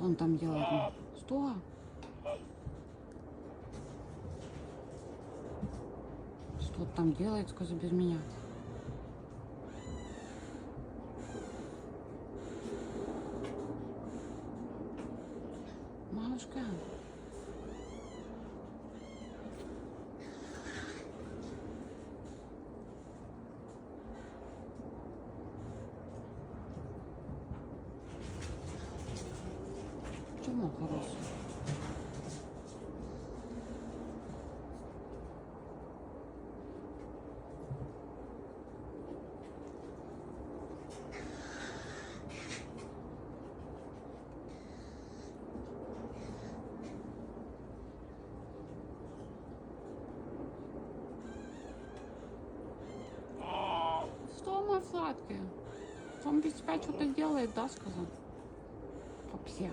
Что он там делает? Что? Что там делает, скажи, без меня? Малышка. Чему хороший? Что, мой сладкий? Он без тебя что-то делает, да, сказал? Попсе.